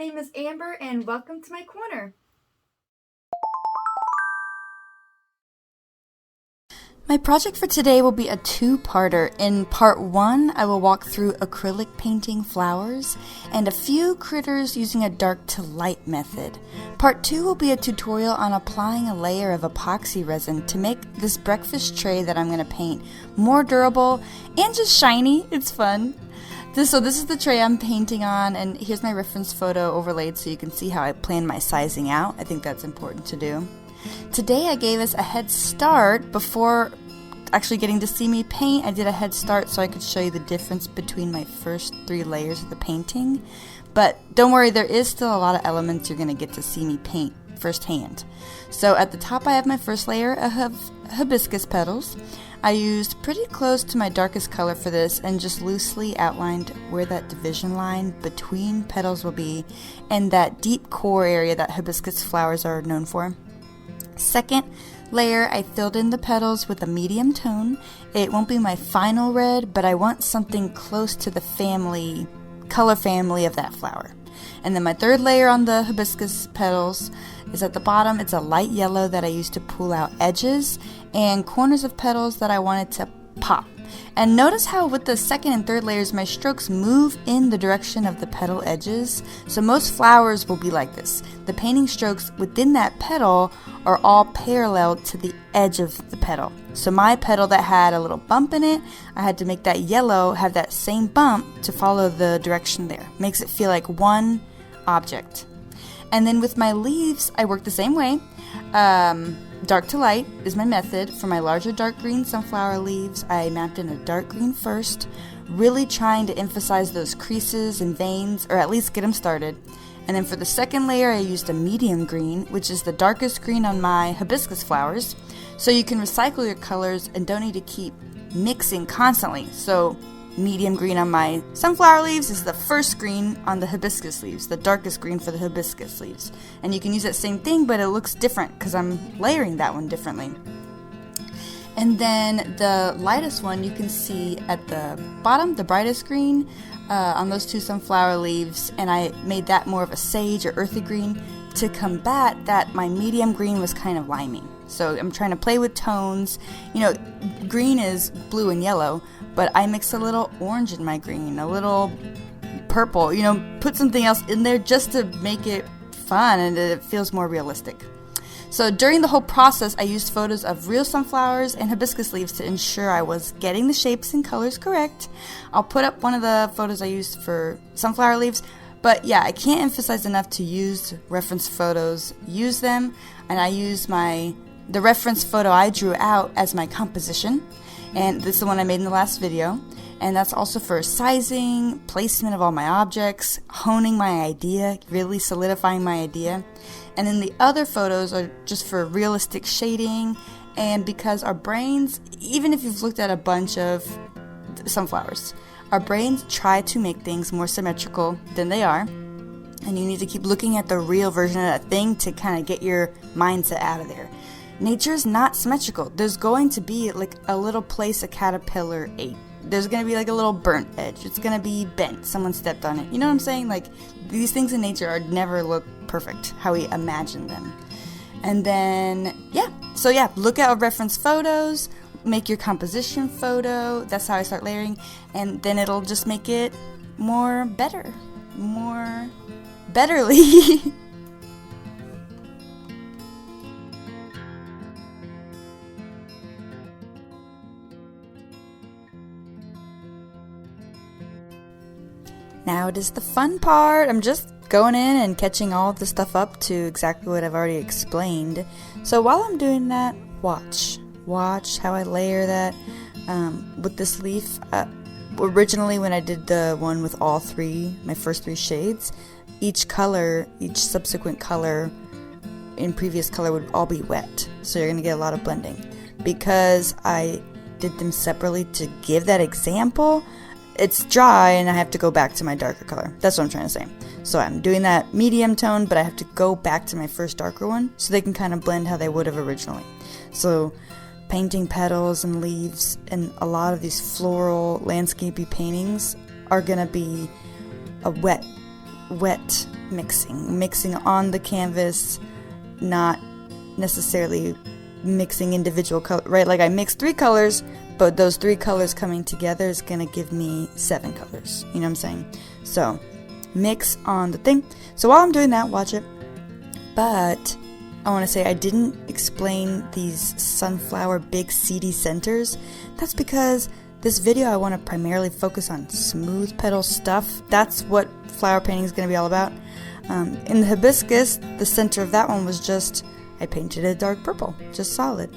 name is Amber and welcome to my corner. My project for today will be a two-parter. In part one, I will walk through acrylic painting flowers and a few critters using a dark to light method. Part two will be a tutorial on applying a layer of epoxy resin to make this breakfast tray that I'm going to paint more durable and just shiny. It's fun. This is the tray I'm painting on, and here's my reference photo overlaid so you can see how I plan my sizing out. I think that's important to do. Today I gave us a head start before actually getting to see me paint. I did a head start so I could show you the difference between my first 3 layers of the painting. But don't worry, there is still a lot of elements you're going to get to see me paint firsthand. So at the top I have my first layer of hibiscus petals. I used pretty close to my darkest color for this and just loosely outlined where that division line between petals will be and that deep core area that hibiscus flowers are known for. Second layer, I filled in the petals with a medium tone. It won't be my final red, but I want something close to the color family of that flower. And then my third layer on the hibiscus petals is at the bottom. It's a light yellow that I used to pull out edges and corners of petals that I wanted to pop. And notice how with the second and third layers, my strokes move in the direction of the petal edges. So most flowers will be like this. The painting strokes within that petal are all parallel to the edge of the petal. So my petal that had a little bump in it, I had to make that yellow have that same bump to follow the direction there. Makes it feel like one object. And then with my leaves, I work the same way. Dark to light is my method. For my larger dark green sunflower leaves, I mapped in a dark green first, really trying to emphasize those creases and veins, or at least get them started. And then for the second layer, I used a medium green, which is the darkest green on my hibiscus flowers. So you can recycle your colors and don't need to keep mixing constantly. So medium green on my sunflower leaves is the first green on the hibiscus leaves, the darkest green for the hibiscus leaves. And you can use that same thing, but it looks different because I'm layering that one differently. And then the lightest one you can see at the bottom, the brightest green on those 2 sunflower leaves, and I made that more of a sage or earthy green to combat that my medium green was kind of limey. So I'm trying to play with tones. Green is blue and yellow, but I mix a little orange in my green, a little purple, put something else in there just to make it fun and it feels more realistic. So during the whole process, I used photos of real sunflowers and hibiscus leaves to ensure I was getting the shapes and colors correct. I'll put up one of the photos I used for sunflower leaves, but yeah, I can't emphasize enough to use reference photos, use them, and I use the reference photo I drew out as my composition. And this is the one I made in the last video. And that's also for sizing, placement of all my objects, honing my idea, really solidifying my idea. And then the other photos are just for realistic shading. And because our brains, even if you've looked at a bunch of sunflowers, our brains try to make things more symmetrical than they are. And you need to keep looking at the real version of that thing to kind of get your mindset out of there. Nature is not symmetrical. There's going to be like a little place a caterpillar ate. There's going to be like a little burnt edge. It's going to be bent. Someone stepped on it. You know what I'm saying? Like these things in nature never look perfect how we imagine them. And then, look at our reference photos, make your composition photo. That's how I start layering. And then it'll just make it more betterly. Now it is the fun part. I'm just going in and catching all of the stuff up to exactly what I've already explained. So while I'm doing that, watch how I layer that with this leaf. Originally when I did the one with all 3, my first 3 shades, each subsequent color in previous color would all be wet. So you're going to get a lot of blending. Because I did them separately to give that example, it's dry and I have to go back to my darker color. That's what I'm trying to say. So I'm doing that medium tone, but I have to go back to my first darker one so they can kind of blend how they would have originally. So painting petals and leaves and a lot of these floral landscapey paintings are going to be a wet wet mixing on the canvas, not necessarily mixing individual color, right? Like I mixed 3 colors, but those 3 colors coming together is gonna give me 7 colors. You know what I'm saying? So mix on the thing. So while I'm doing that, watch it. But I want to say I didn't explain these sunflower big seedy centers. That's because this video I want to primarily focus on smooth petal stuff. That's what flower painting is going to be all about. In the hibiscus, the center of that one was just, I painted a dark purple, just solid.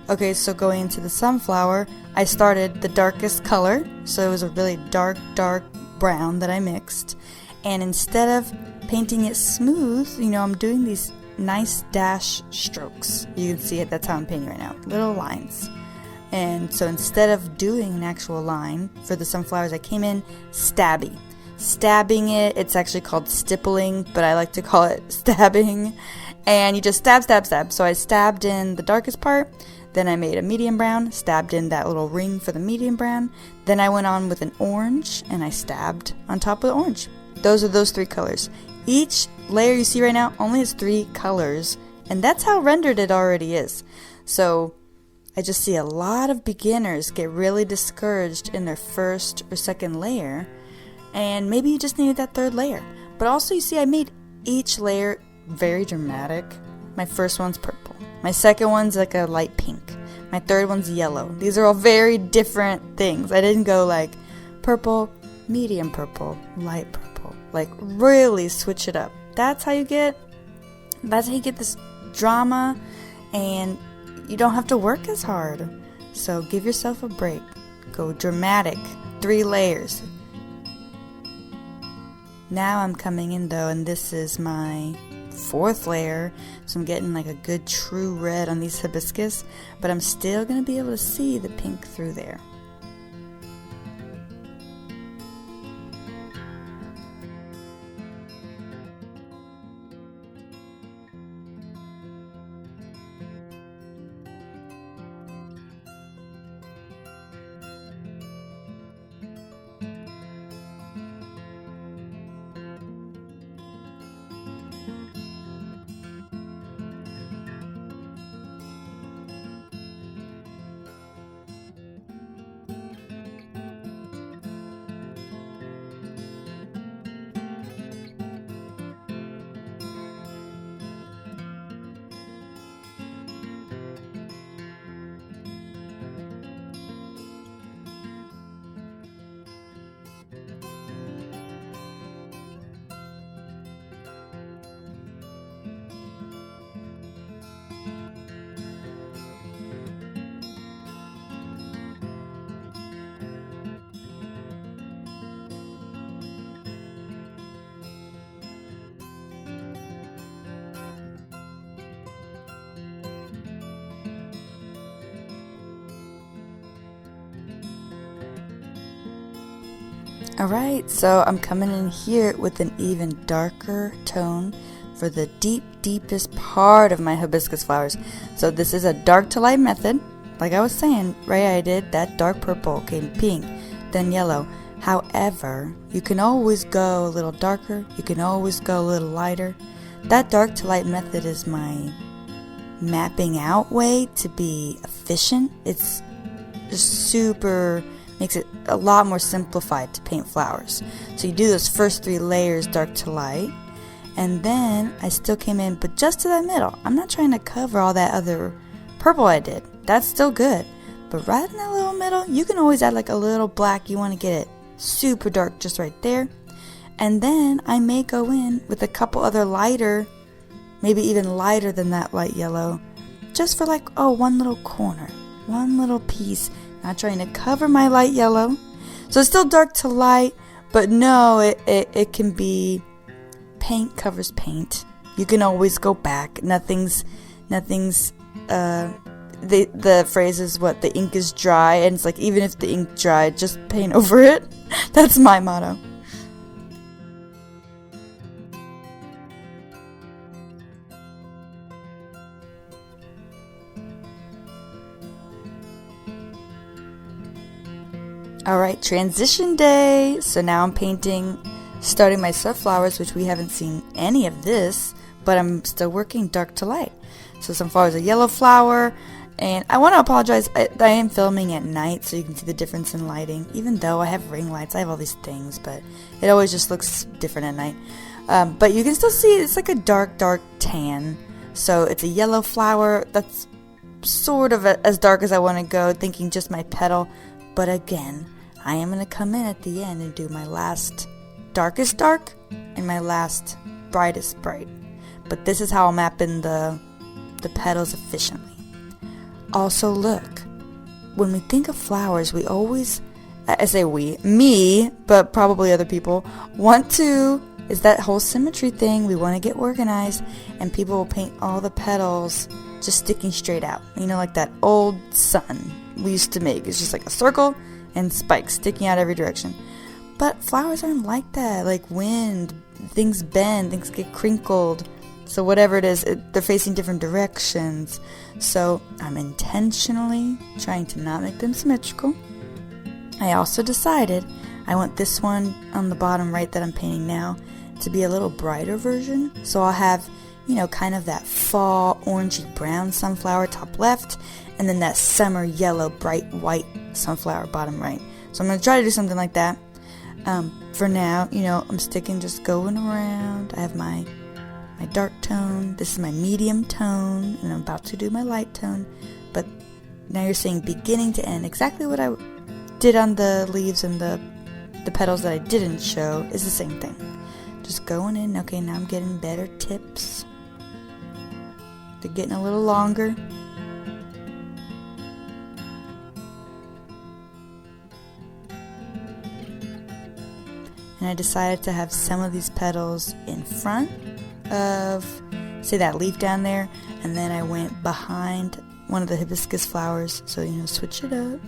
Okay, so going into the sunflower, I started the darkest color, so it was a really dark brown that I mixed. And instead of painting it smooth, you know, I'm doing these nice dash strokes. You can see it, that's how I'm painting right now, little lines. And so instead of doing an actual line for the sunflowers, I came in stabbing it. It's actually called stippling, but I like to call it stabbing. And you just stab. So I stabbed in the darkest part, then I made a medium brown, stabbed in that little ring for the medium brown, then I went on with an orange and I stabbed on top of the orange. Those are those 3 colors. Each layer you see right now only has 3 colors, and that's how rendered it already is. So I just see a lot of beginners get really discouraged in their first or second layer, and maybe you just needed that 3rd layer. But also you see I made each layer very dramatic. My first one's purple. My second one's like a light pink. My 3rd one's yellow. These are all very different things. I didn't go like purple, medium purple, light purple. Like really switch it up. That's how you get this drama, and you don't have to work as hard. So give yourself a break. Go dramatic. 3 layers. Now I'm coming in though, and this is my 4th layer. So I'm getting like a good true red on these hibiscus, but I'm still going to be able to see the pink through there. Alright, so I'm coming in here with an even darker tone for the deepest part of my hibiscus flowers. So this is a dark to light method. Like I was saying, right, I did that dark purple, came pink, then yellow. However, you can always go a little darker, you can always go a little lighter. That dark to light method is my mapping out way to be efficient. It's just makes it a lot more simplified to paint flowers. So you do those first 3 layers dark to light, and then I still came in, but just to that middle. I'm not trying to cover all that other purple I did. That's still good. But right in that little middle, you can always add like a little black. You want to get it super dark just right there. And then I may go in with a couple other lighter, maybe even lighter than that light yellow, just for like, one little corner, one little piece. Not trying to cover my light yellow. So it's still dark to light, but no, it can be paint covers paint. You can always go back. Nothing's the phrase is what, the ink is dry, and it's like even if the ink dried, just paint over it. That's my motto. Alright, transition day. So now I'm painting starting my sunflowers, which we haven't seen any of this, but I'm still working dark to light. So sunflowers, a yellow flower, and I want to apologize, I am filming at night so you can see the difference in lighting, even though I have ring lights, I have all these things, but it always just looks different at night. But you can still see it's like a dark tan, so it's a yellow flower that's sort of as dark as I want to go, thinking just my petal, but again, I am going to come in at the end and do my last darkest dark and my last brightest bright. But this is how I'll map in the petals efficiently. Also look, when we think of flowers, we always, I say me, but probably other people, is that whole symmetry thing. We want to get organized, and people will paint all the petals just sticking straight out. You know, like that old sun we used to make. It's just like a circle and spikes sticking out every direction. But flowers aren't like that. Like wind, things bend, things get crinkled. So whatever it is, they're facing different directions. So I'm intentionally trying to not make them symmetrical. I also decided I want this one on the bottom right that I'm painting now to be a little brighter version. So I'll have, you know, kind of that fall orangey brown sunflower top left, and then that summer yellow bright white sunflower bottom right. So I'm going to try to do something like that. For now, you know, I'm sticking, just going around. I have my dark tone, this is my medium tone, and I'm about to do my light tone, but now you're seeing beginning to end. Exactly what I did on the leaves and the petals that I didn't show is the same thing. Just going in. Okay, now I'm getting better tips. They're getting a little longer. And I decided to have some of these petals in front of, say, that leaf down there, and then I went behind one of the hibiscus flowers, so, you know, switch it up.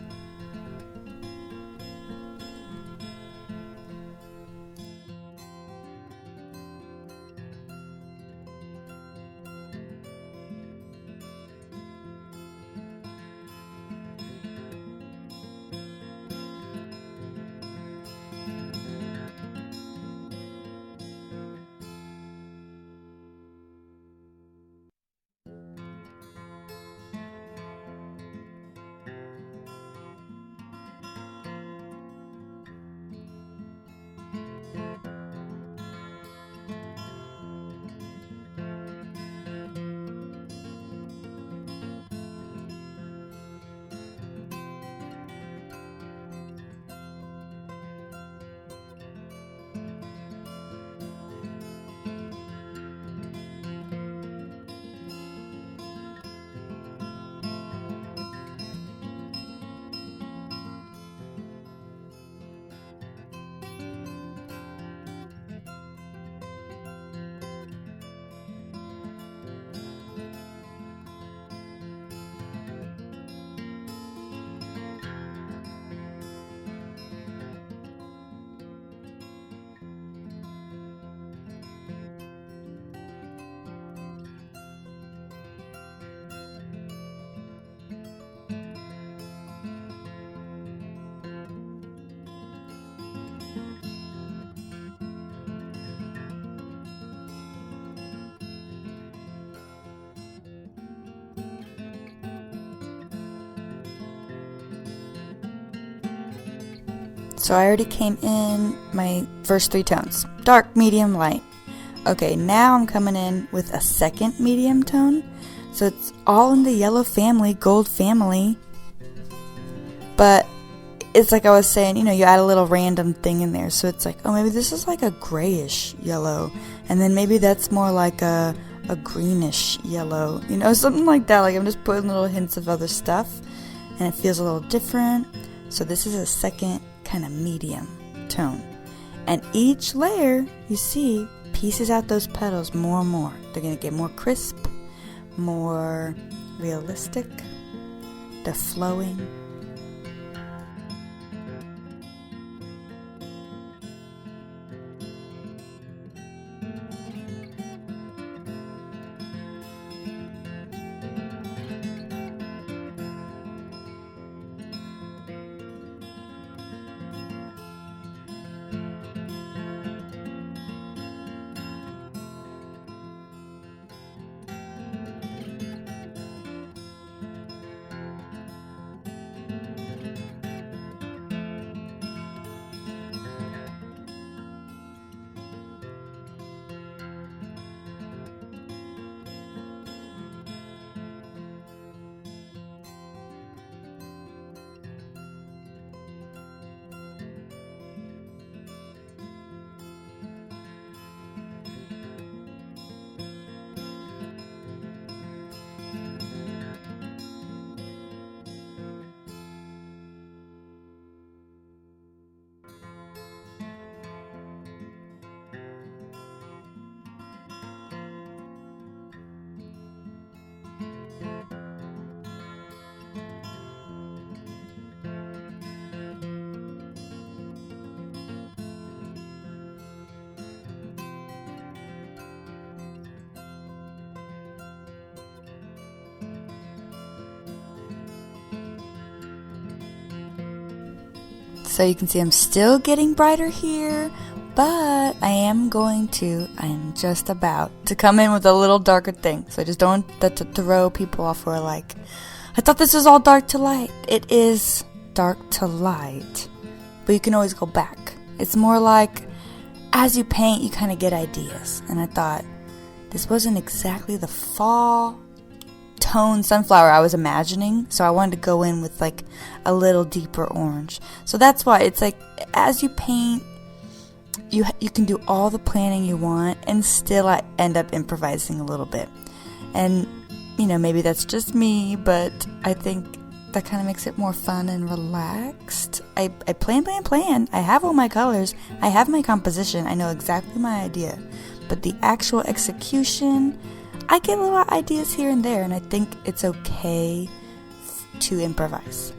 So I already came in my first 3 tones. Dark, medium, light. Okay, now I'm coming in with a second medium tone. So it's all in the yellow family, gold family. But it's like I was saying, you know, you add a little random thing in there. So it's like, oh, maybe this is like a grayish yellow. And then maybe that's more like a greenish yellow. You know, something like that. Like I'm just putting little hints of other stuff. And it feels a little different. So this is a second kind of medium tone, and each layer, you see, pieces out those petals more and more. They're going to get more crisp, more realistic. They're flowing. So you can see I'm still getting brighter here, but I am just about to come in with a little darker thing. So I just don't want to throw people off who are like, I thought this was all dark to light. It is dark to light, but you can always go back. It's more like as you paint, you kind of get ideas. And I thought this wasn't exactly the fall tone sunflower I was imagining, so I wanted to go in with like a little deeper orange. So that's why it's like as you paint, you can do all the planning you want, and still I end up improvising a little bit. And maybe that's just me, but I think that kind of makes it more fun and relaxed. I plan. I have all my colors. I have my composition. I know exactly my idea. But the actual execution, I get little ideas here and there, and I think it's okay to improvise.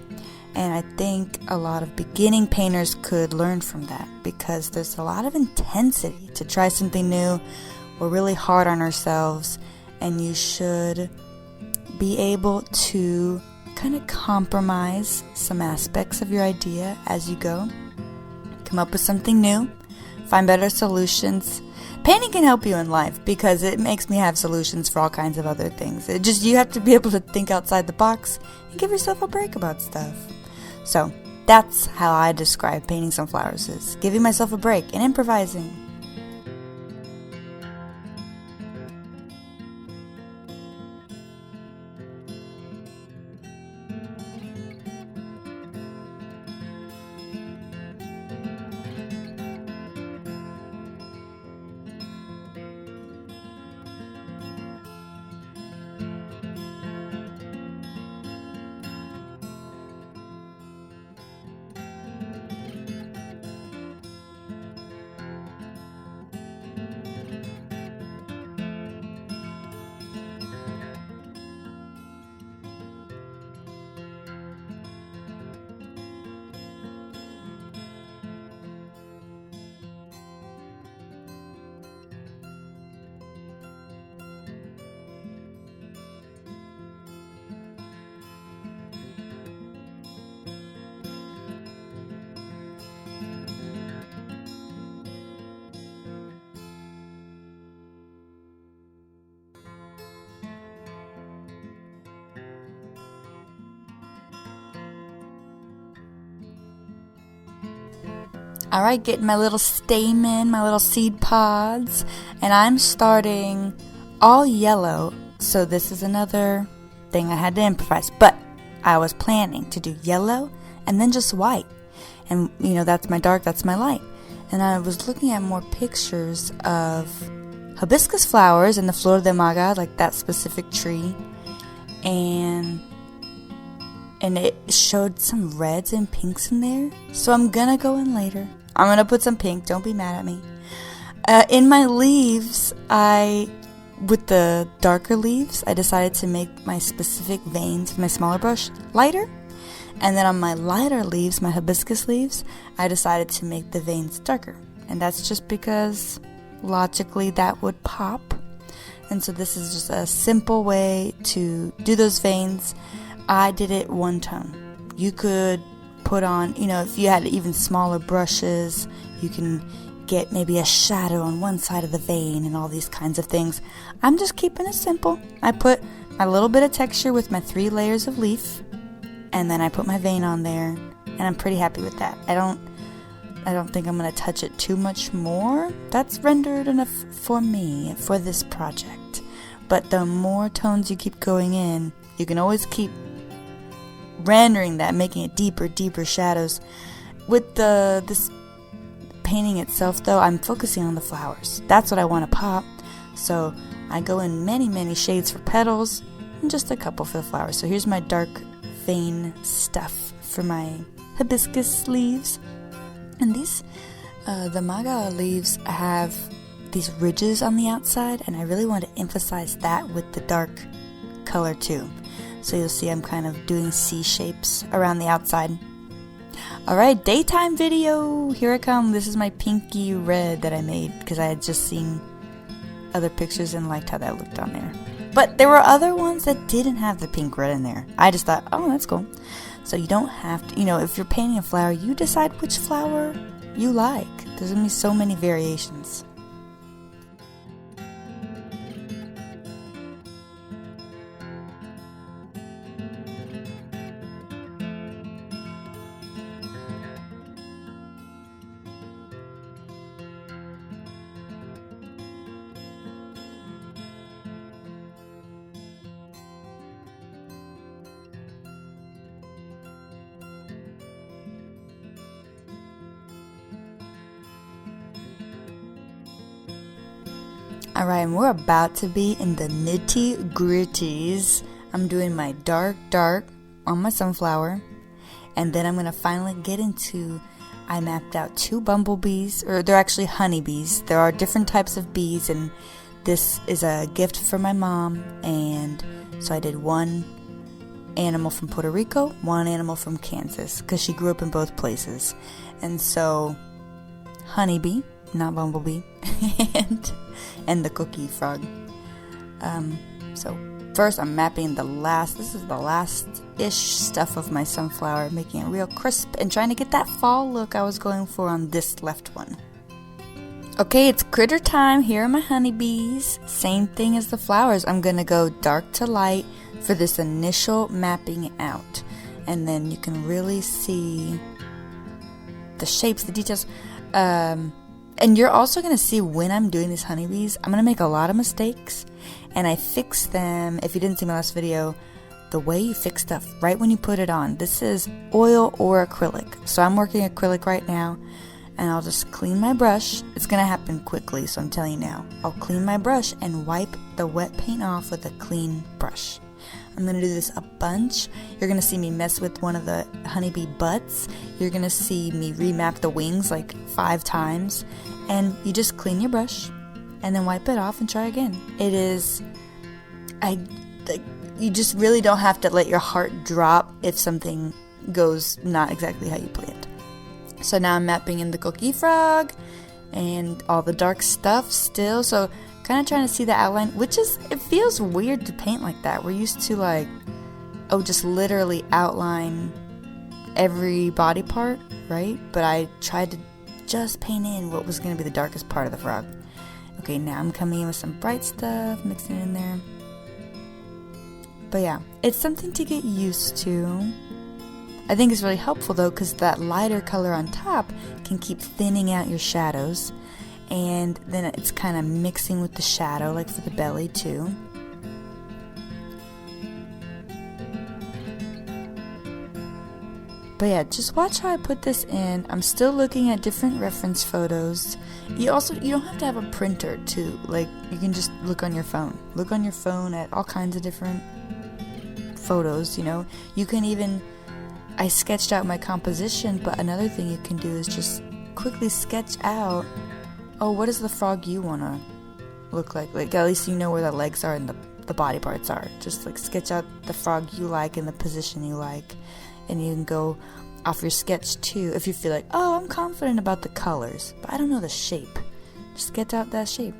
And I think a lot of beginning painters could learn from that, because there's a lot of intensity to try something new. We're really hard on ourselves, and you should be able to kind of compromise some aspects of your idea as you go. Come up with something new, find better solutions. Painting can help you in life because it makes me have solutions for all kinds of other things. You have to be able to think outside the box and give yourself a break about stuff. So that's how I describe painting sunflowers, is giving myself a break and improvising. Alright, getting my little stamen, my little seed pods, and I'm starting all yellow, so this is another thing I had to improvise, but I was planning to do yellow and then just white, and that's my dark, that's my light. And I was looking at more pictures of hibiscus flowers in the Flor de Maga, like that specific tree, and it showed some reds and pinks in there, so I'm gonna go in later. I'm gonna put some pink, don't be mad at me. In my leaves, with the darker leaves, I decided to make my specific veins with my smaller brush lighter. And then on my lighter leaves, my hibiscus leaves, I decided to make the veins darker. And that's just because logically that would pop. And so this is just a simple way to do those veins. I did it one tone. You could put on, if you had even smaller brushes, you can get maybe a shadow on one side of the vein and all these kinds of things. I'm just keeping it simple. I put a little bit of texture with my 3 layers of leaf, and then I put my vein on there, and I'm pretty happy with that. I don't think I'm going to touch it too much more. That's rendered enough for me for this project. But the more tones you keep going in, you can always keep rendering that, making it deeper shadows. With this painting itself, though, I'm focusing on the flowers. That's what I want to pop. So I go in many shades for petals and just a couple for the flowers. So here's my dark vein stuff for my hibiscus leaves. And these, the maga leaves have these ridges on the outside, and I really want to emphasize that with the dark color too. So you'll see I'm kind of doing C shapes around the outside. Alright, daytime video! Here I come. This is my pinky red that I made because I had just seen other pictures and liked how that looked on there. But there were other ones that didn't have the pink red in there. I just thought, oh, that's cool. So you don't have to, if you're painting a flower, you decide which flower you like. There's going to be so many variations. Alright, and we're about to be in the nitty gritties. I'm doing my dark on my sunflower. And then I'm going to finally get into, I mapped out 2 bumblebees, or they're actually honeybees. There are different types of bees, and this is a gift from my mom. And so I did 1 animal from Puerto Rico, 1 animal from Kansas, because she grew up in both places. And so, honeybee, not bumblebee, and the cookie frog. So first I'm mapping this is the last-ish stuff of my sunflower, making it real crisp and trying to get that fall look I was going for on this left one. Okay, it's critter time. Here are my honeybees. Same thing as the flowers. I'm going to go dark to light for this initial mapping out. And then you can really see the shapes, the details. And you're also going to see when I'm doing these honeybees, I'm going to make a lot of mistakes. And I fix them, if you didn't see my last video, the way you fix stuff right when you put it on. This is oil or acrylic. So I'm working acrylic right now. And I'll just clean my brush. It's going to happen quickly, so I'm telling you now. I'll clean my brush and wipe the wet paint off with a clean brush. I'm going to do this a bunch. You're going to see me mess with one of the honeybee butts. You're going to see me remap the wings like 5 times. And you just clean your brush and then wipe it off and try again. You just really don't have to let your heart drop if something goes not exactly how you planned. So now I'm mapping in the cookie frog and all the dark stuff still. So kind of trying to see the outline, it feels weird to paint like that. We're used to just literally outline every body part, right? But I tried to just paint in what was going to be the darkest part of the frog. Okay, now I'm coming in with some bright stuff, mixing it in there. But yeah, it's something to get used to. I think it's really helpful though, because that lighter color on top can keep thinning out your shadows. And then it's kind of mixing with the shadow, like for the belly too. But yeah, just watch how I put this in. I'm still looking at different reference photos. You don't have to have a printer to, you can just look on your phone. Look on your phone at all kinds of different photos, You can even, I sketched out my composition, but another thing you can do is just quickly sketch out, what does the frog you want to look like? At least you know where the legs are and the body parts are. Just sketch out the frog you like and the position you like. And you can go off your sketch too if you feel like, I'm confident about the colors, but I don't know the shape. Just sketch out that shape.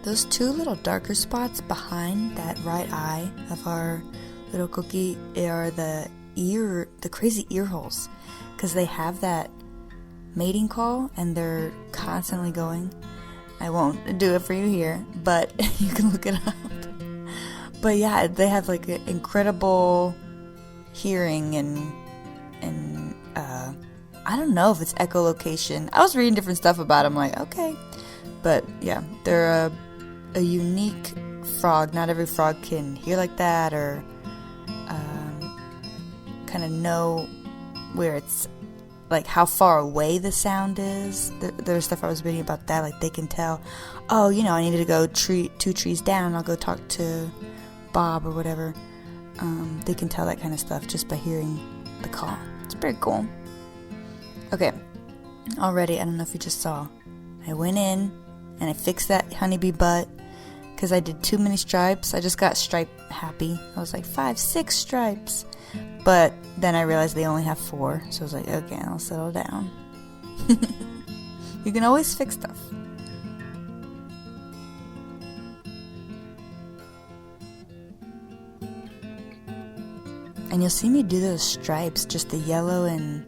Those 2 little darker spots behind that right eye of our little cookie are the crazy ear holes, because they have that mating call and they're constantly going. I won't do it for you here, but you can look it up. But yeah, they have an incredible hearing and I don't know if it's echolocation. I was reading different stuff about them, okay. But yeah, they're a unique frog. Not every frog can hear like that or kind of know where it's, how far away the sound is. There's stuff I was reading about that, they can tell, I needed to go 2 trees down, I'll go talk to Bob or whatever. They can tell that kind of stuff just by hearing the call. It's pretty cool. Okay, already, I don't know if you just saw, I went in and I fixed that honeybee butt because I did too many stripes. I just got stripe happy. I was 5, 6 stripes. But then I realized they only have 4, so I was okay, I'll settle down. You can always fix stuff. And you'll see me do those stripes, just the yellow and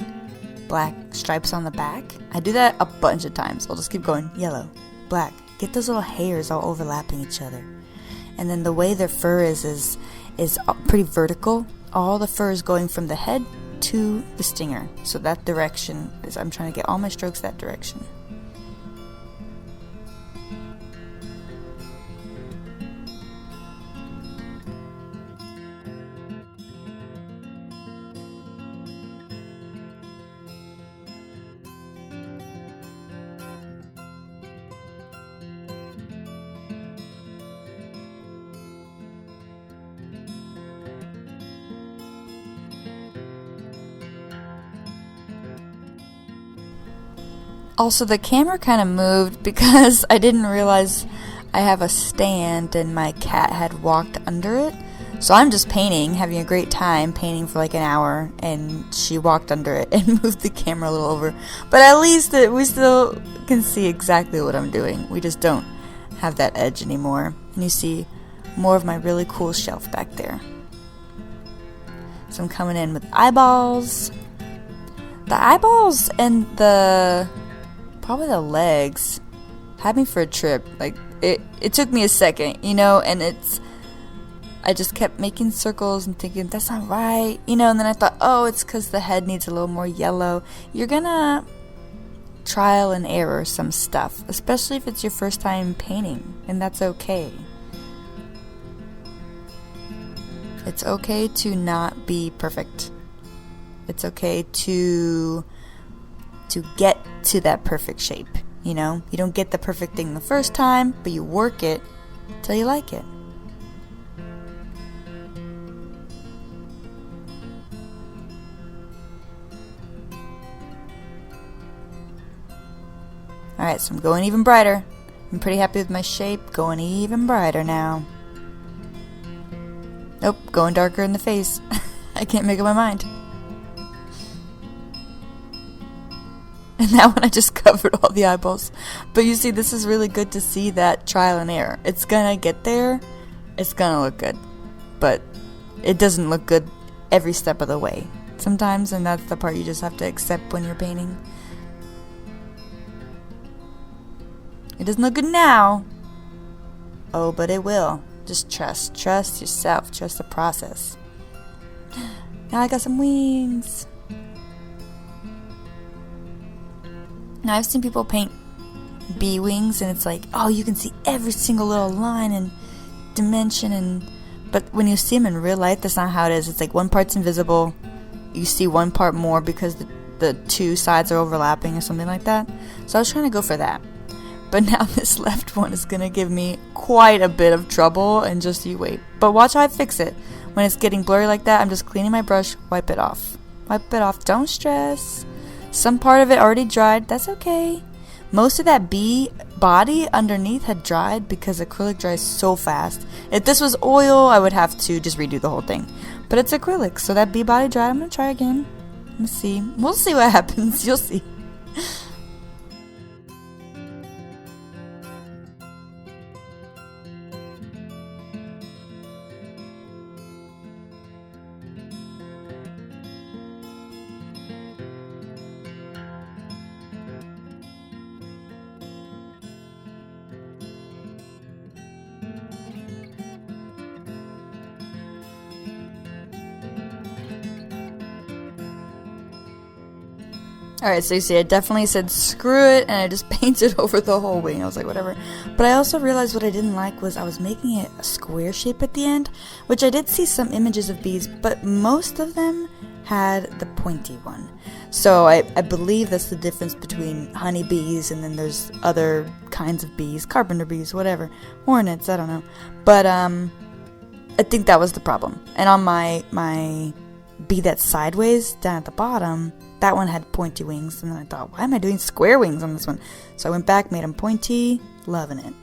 black stripes on the back. I do that a bunch of times. I'll just keep going, yellow, black. Get those little hairs all overlapping each other. And then the way their fur is pretty vertical. All the fur is going from the head to the stinger. So that direction is, I'm trying to get all my strokes that direction. Also, the camera kind of moved because I didn't realize I have a stand and my cat had walked under it. So I'm just painting, having a great time, painting for like an hour, and she walked under it and moved the camera a little over. But at least we still can see exactly what I'm doing. We just don't have that edge anymore. And you see more of my really cool shelf back there. So I'm coming in with eyeballs. The eyeballs and probably the legs had me for a trip. Like it took me a second, and I just kept making circles and thinking that's not right, and then I thought, oh, it's because the head needs a little more yellow. You're gonna trial and error some stuff, especially if it's your first time painting, and that's okay. It's okay to not be perfect. It's okay to get to that perfect shape, You don't get the perfect thing the first time, but you work it till you like it. Alright, so I'm going even brighter. I'm pretty happy with my shape. Going even brighter now. Nope, going darker in the face. I can't make up my mind. And that one I just covered all the eyeballs. But you see, this is really good to see that trial and error. It's gonna get there. It's gonna look good. But it doesn't look good every step of the way. Sometimes, and that's the part you just have to accept when you're painting. It doesn't look good now. Oh, but it will. Just trust. Trust yourself. Trust the process. Now I got some wings. Now I've seen people paint bee wings and it's like, oh, you can see every single little line and dimension, but when you see them in real life, that's not how it is. It's like one part's invisible. You see one part more because the two sides are overlapping or something like that. So I was trying to go for that. But now this left one is going to give me quite a bit of trouble, and just you wait. But watch how I fix it. When it's getting blurry like that, I'm just cleaning my brush, wipe it off. Wipe it off, don't stress. Some part of it already dried, that's okay. Most of that bee body underneath had dried because acrylic dries so fast. If this was oil, I would have to just redo the whole thing. But it's acrylic, so that bee body dried. I'm going to try again. Let's see. We'll see what happens. You'll see. Alright, so you see, I definitely said screw it, and I just painted over the whole wing. I was like, whatever. But I also realized what I didn't like was I was making it a square shape at the end, which I did see some images of bees, but most of them had the pointy one. So I believe that's the difference between honeybees, and then there's other kinds of bees, carpenter bees, whatever, hornets, I don't know. But I think that was the problem. And on my bee that's sideways, down at the bottom, that one had pointy wings, and then I thought, why am I doing square wings on this one? So I went back, made them pointy, loving it.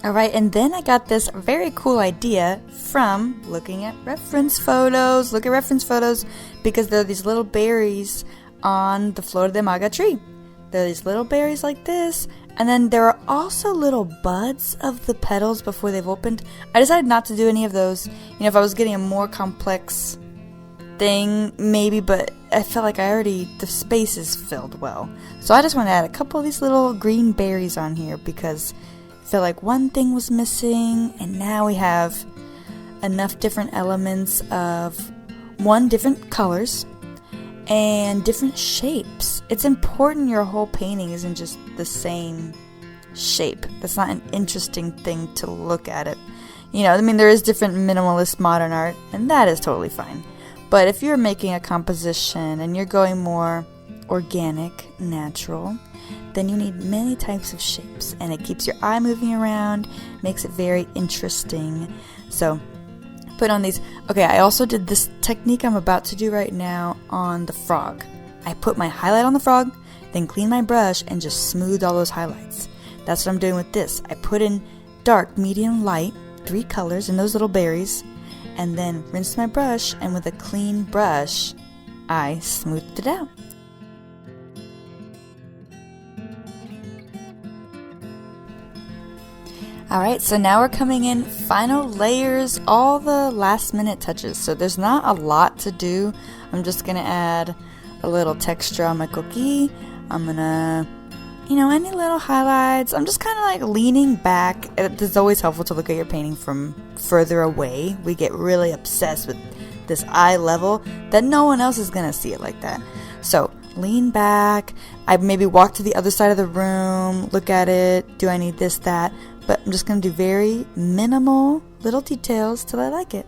Alright, and then I got this very cool idea from looking at reference photos. Look at reference photos because there are these little berries on the Flor de Maga tree. There are these little berries like this, and then there are also little buds of the petals before they've opened. I decided not to do any of those. You know, if I was getting a more complex thing, maybe, but I felt like the space is filled well. So I just want to add a couple of these little green berries on here because I felt like one thing was missing, and now we have enough different elements of different colors and different shapes. It's important your whole painting isn't just the same shape. That's not an interesting thing to look at it. You know, I mean, there is different minimalist modern art, and that is totally fine. But if you're making a composition and you're going more organic, natural, then you need many types of shapes, and it keeps your eye moving around, makes it very interesting. So put on these. Okay, I also did this technique I'm about to do right now on the frog. I put my highlight on the frog, then clean my brush and just smooth all those highlights. That's what I'm doing with this. I put in dark, medium, light, 3 colors in those little berries, and then rinse my brush, and with a clean brush I smoothed it out. Alright, so now we're coming in final layers, all the last minute touches. So there's not a lot to do. I'm just going to add a little texture on my cookie. I'm going to, any little highlights. I'm just kind of like leaning back. It's always helpful to look at your painting from further away. We get really obsessed with this eye level that no one else is going to see it like that. So lean back. I maybe walk to the other side of the room, look at it. Do I need this, that? But I'm just going to do very minimal little details till I like it.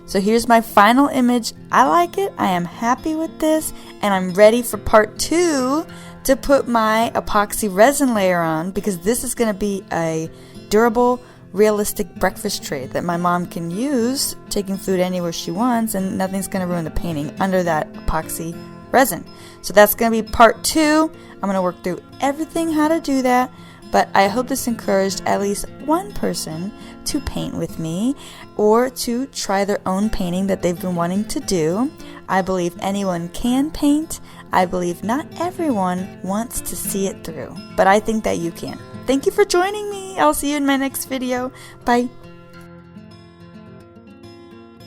So here's my final image. I like it. I am happy with this, and I'm ready for part 2 to put my epoxy resin layer on, because this is going to be a durable, realistic breakfast tray that my mom can use, taking food anywhere she wants, and nothing's going to ruin the painting under that epoxy resin. So that's going to be part 2. I'm going to work through everything how to do that. But I hope this encouraged at least one person to paint with me or to try their own painting that they've been wanting to do. I believe anyone can paint. I believe not everyone wants to see it through, but I think that you can. Thank you for joining me. I'll see you in my next video. Bye.